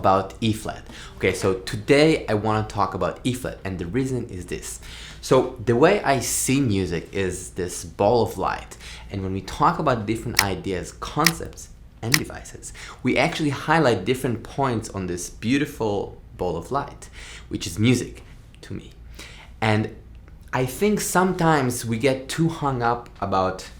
about E flat. Okay, so today I want to talk about E flat, and the reason is this. So the way I see music is this ball of light, and when we talk about different ideas, concepts, and devices, we actually highlight different points on this beautiful ball of light, which is music to me. And I think sometimes we get too hung up about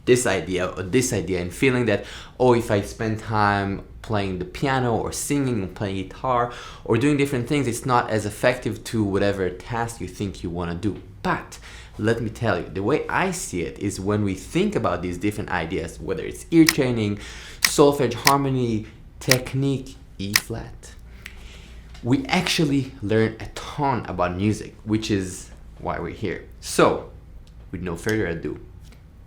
this idea or this idea and feeling that, oh, if I spend time playing the piano or singing or playing guitar or doing different things, it's not as effective to whatever task you think you want to do. But let me tell you, the way I see it is when we think about these different ideas, whether it's ear training, solfege, harmony, technique, E flat, we actually learn a ton about music, which is why we're here. So with no further ado,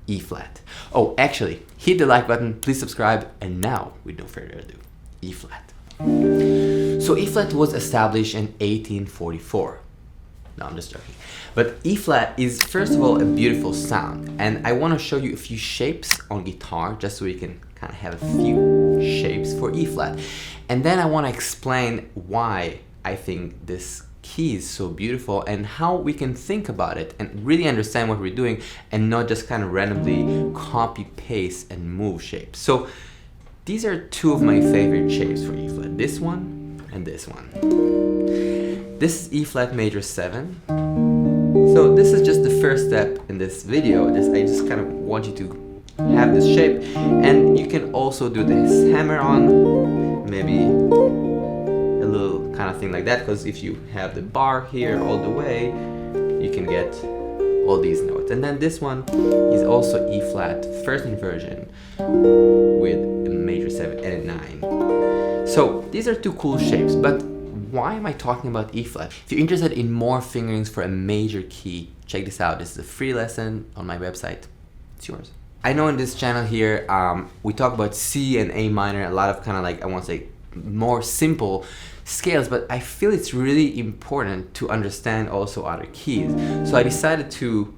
E flat. Oh, actually, hit the like button, please subscribe, and now, with no further ado, E flat. So E flat was established in 1844. No, I'm just joking. But E flat is, first of all, a beautiful sound, and I want to show you a few shapes on guitar, just so you can kind of have a few shapes for E flat. And then I want to explain why I think this key is so beautiful and how we can think about it and really understand what we're doing and not just kind of randomly copy, paste, and move shapes. So these are two of my favorite shapes for E flat, this one and this one. This is E flat major 7. So this is just the first step in this video. I just kind of want you to have this shape, and you can also do this hammer on, maybe a little kind of thing like that, because if you have the bar here all the way, you can get all these notes. And then this one is also E flat first inversion with a major 7 and a 9. So these are two cool shapes, but why am I talking about E flat? If you're interested in more fingerings for a major key, check this out. This is a free lesson on my website. It's yours. I know in this channel here, we talk about C and A minor, a lot of kind of like, I want to say, more simple scales, but I feel it's really important to understand also other keys. So I decided to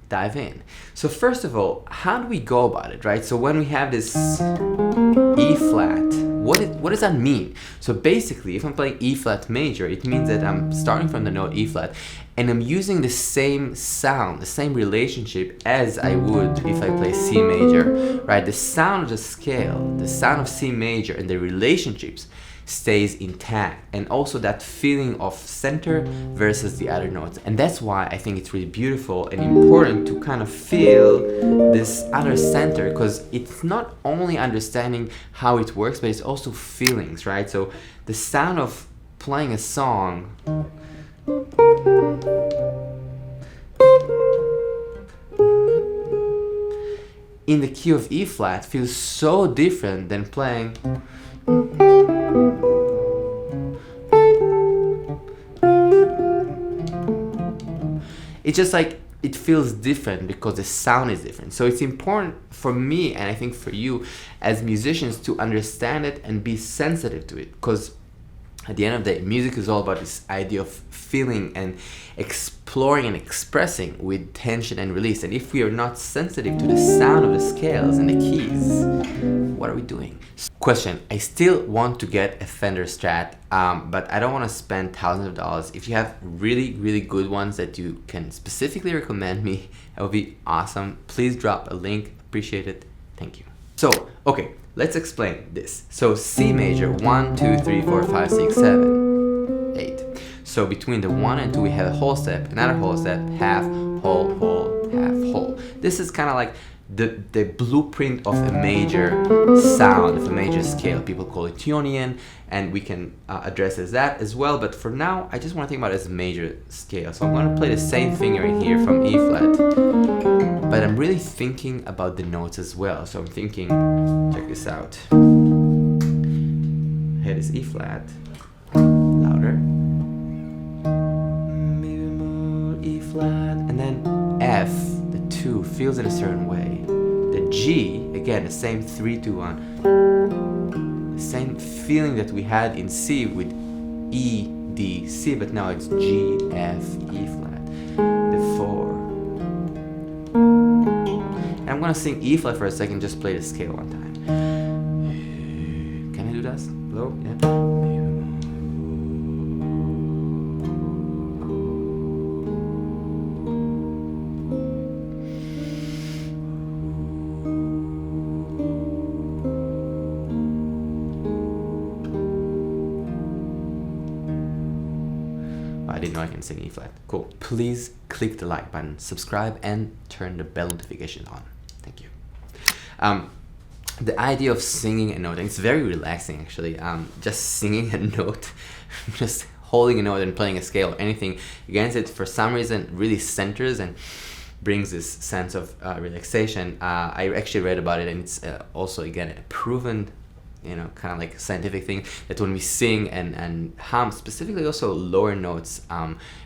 dive in. So first of all, how do we go about it, right? So when we have this E flat, what does that mean? So basically, if I'm playing E flat major, it means that I'm starting from the note E flat and I'm using the same sound, the same relationship as I would if I play C major, right? The sound of the scale, the sound of C major, and the relationships stays intact, and also that feeling of center versus the other notes. And that's why I think it's really beautiful and important to kind of feel this other center, because it's not only understanding how it works, but it's also feelings, right? So the sound of playing a song in the key of E flat feels so different than playing it's just like, it feels different because the sound is different. So it's important for me, and I think for you as musicians, to understand it and be sensitive to it, because at the end of the day, music is all about this idea of feeling and exploring and expressing with tension and release. And if we are not sensitive to the sound of the scales and the keys, what are we doing? Question: I still want to get a Fender Strat, but I don't want to spend thousands of dollars. If you have really, really good ones that you can specifically recommend me, that would be awesome. Please drop a link. Appreciate it. Thank you. So, okay, let's explain this. So C major, 1, 2, 3, 4, 5, 6, 7, 8. So between the 1 and 2 we have a whole step, another whole step, half, whole, whole, half, whole. This is kind of like the blueprint of a major sound, of a major scale. People call it Ionian, and we can address as that as well, but for now I just want to think about it as a major scale. So I'm going to play the same finger in here from E flat, but I'm really thinking about the notes as well. So I'm thinking, check this out, head is E flat, louder, maybe more E flat, and then F, the 2 feels in a certain way. The G, again, the same 3, 2, 1, the same feeling that we had in C with E, D, C, but now it's G, F, E flat, the 4. And I'm gonna sing E flat for a second, just play the scale one time. Can I do this? low, yeah. I didn't know I can sing E flat. Cool. Please click the like button, subscribe, and turn the bell notification on. Thank you. The idea of singing a note, and it's very relaxing actually. Just singing a note, just holding a note and playing a scale or anything against it, for some reason really centers and brings this sense of relaxation. I actually read about it, and it's also again a proven, kind of like scientific thing, that when we sing and hum, specifically also lower notes,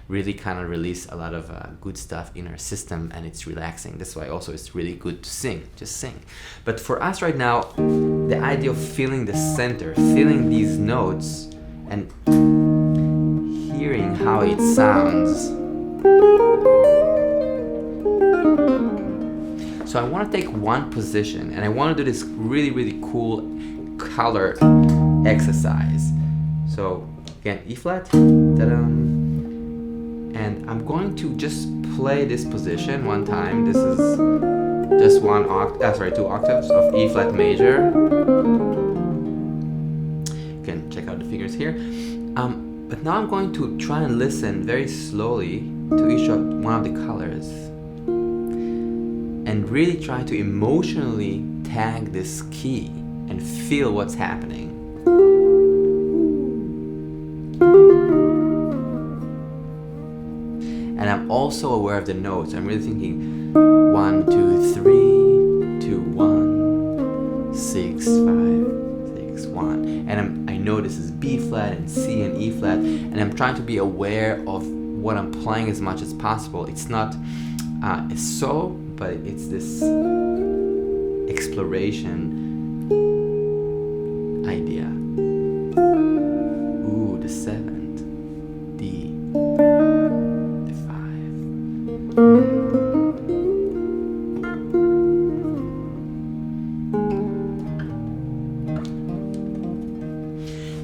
really kind of release a lot of good stuff in our system, and it's relaxing. That's why also it's really good to sing, just sing. But for us right now, the idea of feeling the center, feeling these notes and hearing how it sounds. So I want to take one position, and I want to do this really, really cool color exercise. So again, E flat, and I'm going to just play this position one time. This is just two octaves of E flat major. You can check out the figures here. But now I'm going to try and listen very slowly to each of one of the colors, and really try to emotionally tag this key and feel what's happening. And I'm also aware of the notes. I'm really thinking 1, 2, 3, 2, 1, 6, 5, 6, 1. And I know this is B flat and C and E flat, and I'm trying to be aware of what I'm playing as much as possible. It's not a solo, but it's this exploration idea. Ooh, the 7th, D, the 5.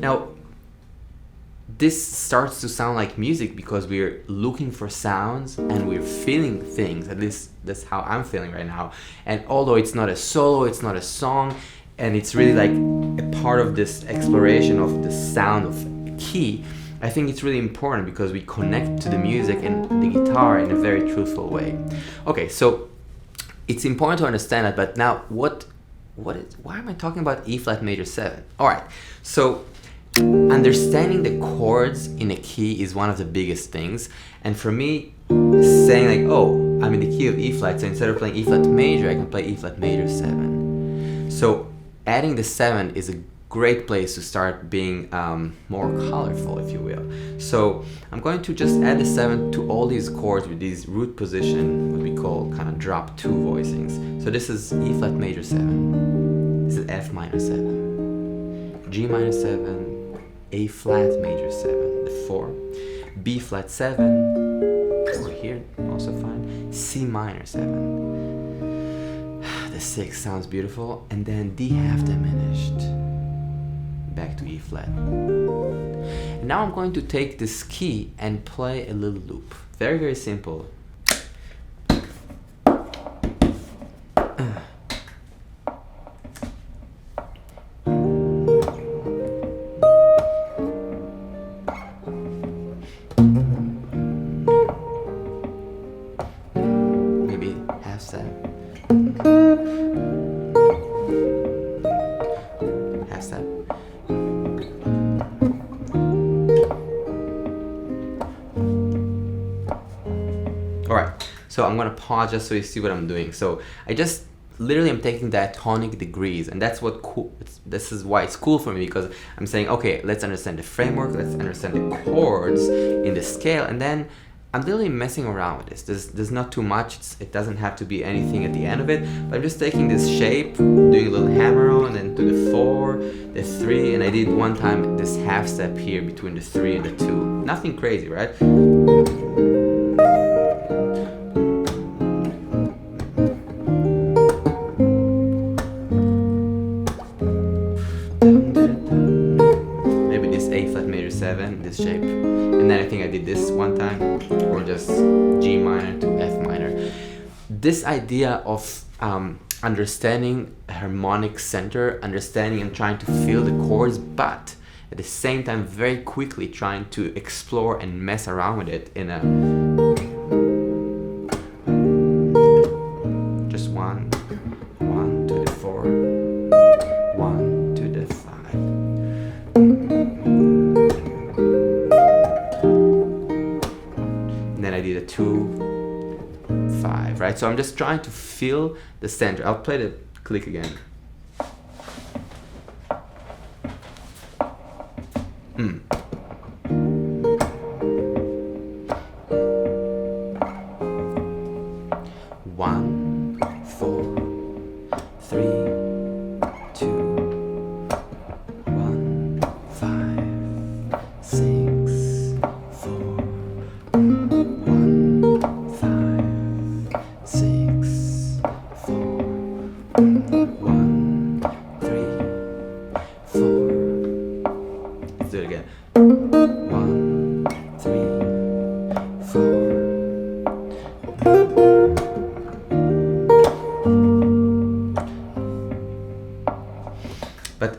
Now, this starts to sound like music because we're looking for sounds and we're feeling things. At least that's how I'm feeling right now. And although it's not a solo, it's not a song, and it's really like a part of this exploration of the sound of key, I think it's really important because we connect to the music and the guitar in a very truthful way. Okay, so it's important to understand that, but now why am I talking about E flat major 7? All right, so understanding the chords in a key is one of the biggest things, and for me, saying like, oh, I'm in the key of E flat, so instead of playing E flat major, I can play E flat major 7. So adding the 7 is a great place to start being more colorful, if you will. So I'm going to just add the 7 to all these chords with these root position, what we call kind of drop 2 voicings. So this is E flat major 7, this is F minor 7, G minor 7, A flat major 7, the 4, B flat 7, over here also fine, C minor 7, the 6 sounds beautiful, and then D half diminished, back to E flat. And now I'm going to take this key and play a little loop. Very, very simple. Maybe half step. Half step. Alright, so I'm gonna pause just so you see what I'm doing. So I just literally am taking diatonic degrees, and that's what cool. This is why it's cool for me, because I'm saying, okay, let's understand the framework, let's understand the chords in the scale, and then I'm literally messing around with this. There's not too much. It doesn't have to be anything at the end of it, but I'm just taking this shape, doing a little hammer on, and to the 4, the 3, and I did one time this half step here between the 3 and the 2. Nothing crazy, right? this shape. And then I think I did this one time, or just G minor to F minor. This idea of understanding harmonic center, understanding and trying to feel the chords, but at the same time very quickly trying to explore and mess around with it in a just one to the 4, 1 to the 5. And then I did a 2, 5, right? So I'm just trying to feel the center. I'll play the click again. One, 4, 3, 2, 1, 5, 6, 4, 1, 5, 6, 4, 1, 3, 4. Let's do it again. 1, 3, 4. But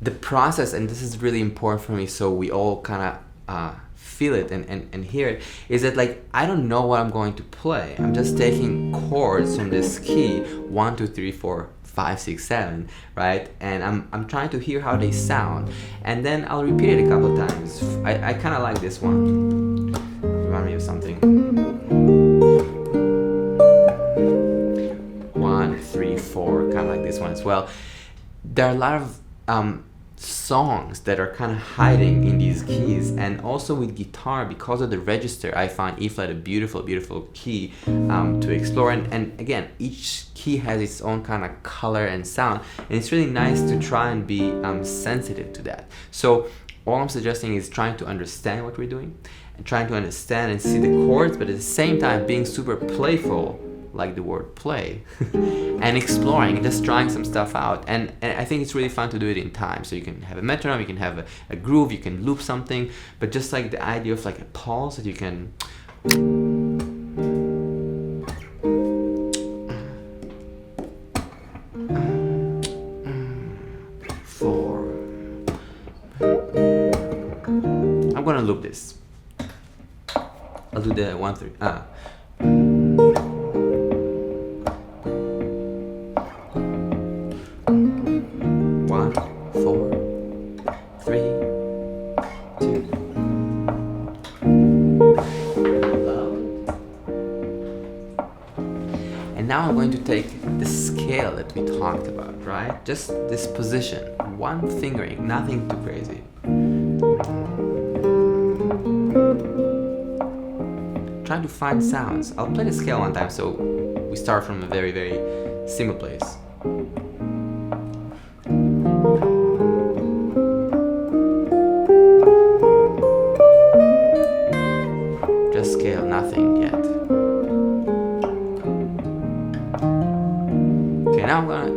the process, and this is really important for me, so we all kind of feel it and hear it, is that like I don't know what I'm going to play. I'm just taking chords from this key, 1, 2, 3, 4, 5, 6, 7, right? And I'm trying to hear how they sound, and then I'll repeat it a couple times. I kind of like this one. Remind me of something. 1, 3, 4, kind of like this one as well. There are a lot of songs that are kind of hiding in these keys, and also with guitar, because of the register, I find E flat a beautiful key to explore, and again, each key has its own kind of color and sound, and it's really nice to try and be sensitive to that. So all I'm suggesting is trying to understand what we're doing and trying to understand and see the chords, but at the same time being super playful, like the word play, and exploring and just trying some stuff out. And I think it's really fun to do it in time. So you can have a metronome, you can have a groove, you can loop something, but just like the idea of like a pulse that you can four. I'm gonna loop this. I'll do the 1, 3. 1, 4, 3, 2. And now I'm going to take the scale that we talked about, right? Just this position, one fingering, nothing too crazy. Trying to find sounds. I'll play the scale one time so we start from a very, very simple place. Just scale, nothing yet. Okay, now I'm gonna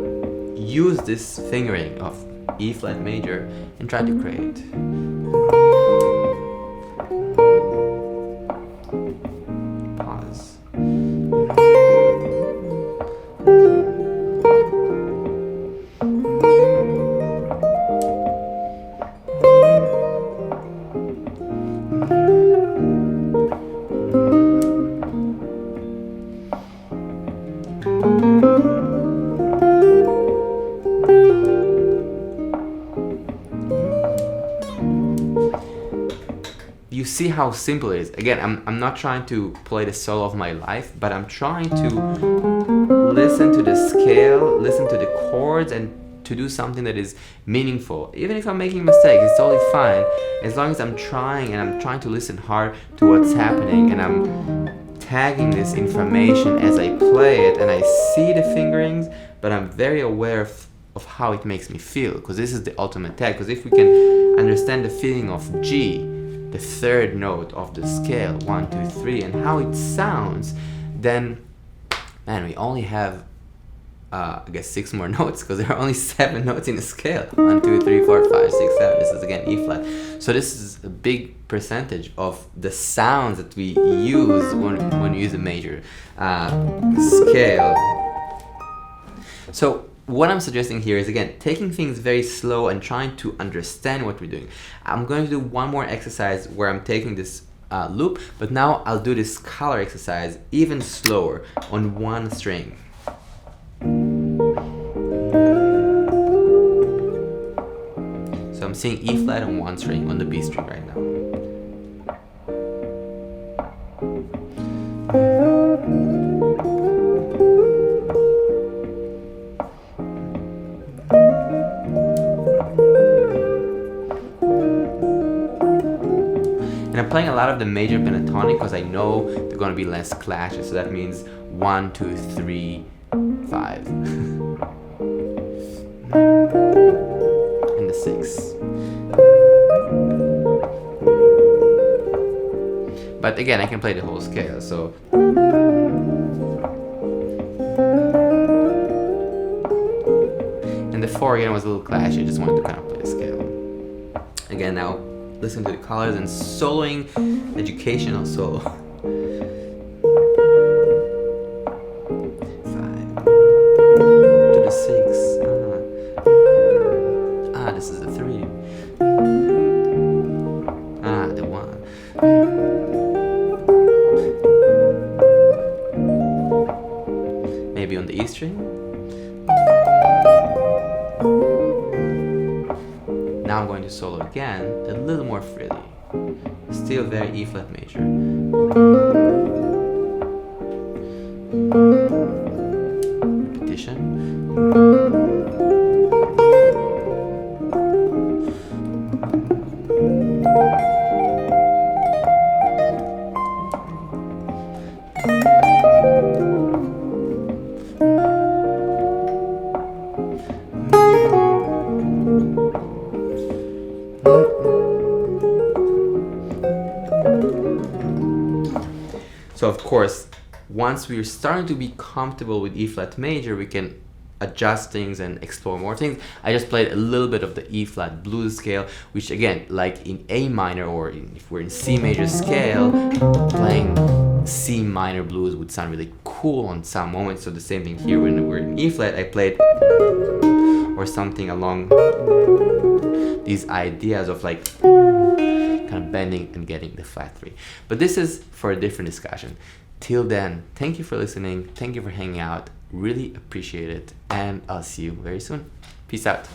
use this fingering of E flat major and try to create. Pause. You see how simple it is. Again, I'm not trying to play the solo of my life, but I'm trying to listen to the scale, listen to the chords, and to do something that is meaningful. Even if I'm making mistakes, it's totally fine, as long as I'm trying, and I'm trying to listen hard to what's happening, and I'm tagging this information as I play it, and I see the fingerings, but I'm very aware of how it makes me feel, because this is the ultimate tag. Because if we can understand the feeling of G, the third note of the scale, 1, 2, 3, and how it sounds, then man, we only have I guess 6 more notes, because there are only 7 notes in the scale. 1, 2, 3, 4, 5, 6, 7. This is again E flat. So this is a big percentage of the sounds that we use when we use a major scale. So what I'm suggesting here is, again, taking things very slow and trying to understand what we're doing. I'm going to do one more exercise where I'm taking this loop, but now I'll do this color exercise even slower on one string. So I'm seeing E flat on one string, on the B string right now. And I'm playing a lot of the major pentatonic because I know there are going to be less clashes. So that means 1, 2, 3, 5. And the 6. But again, I can play the whole scale. So and the 4 again was a little clashy. I just wanted to kind of play the scale. Again, now listen to the colors and soloing, educational solo. 5. To the 6. This is the 3. The 1. Maybe on the E string. Now I'm going to solo again, a little more freely. Still very E flat major. Repetition. So of course, once we're starting to be comfortable with E flat major, we can adjust things and explore more things. I just played a little bit of the E flat blues scale, which again, like in A minor, or if we're in C major scale, playing C minor blues would sound really cool on some moments. So the same thing here, when we're in E flat, I played or something along these ideas of like kind of bending and getting the flat 3. But this is for a different discussion. Till then, thank you for listening. Thank you for hanging out. Really appreciate it. And I'll see you very soon. Peace out.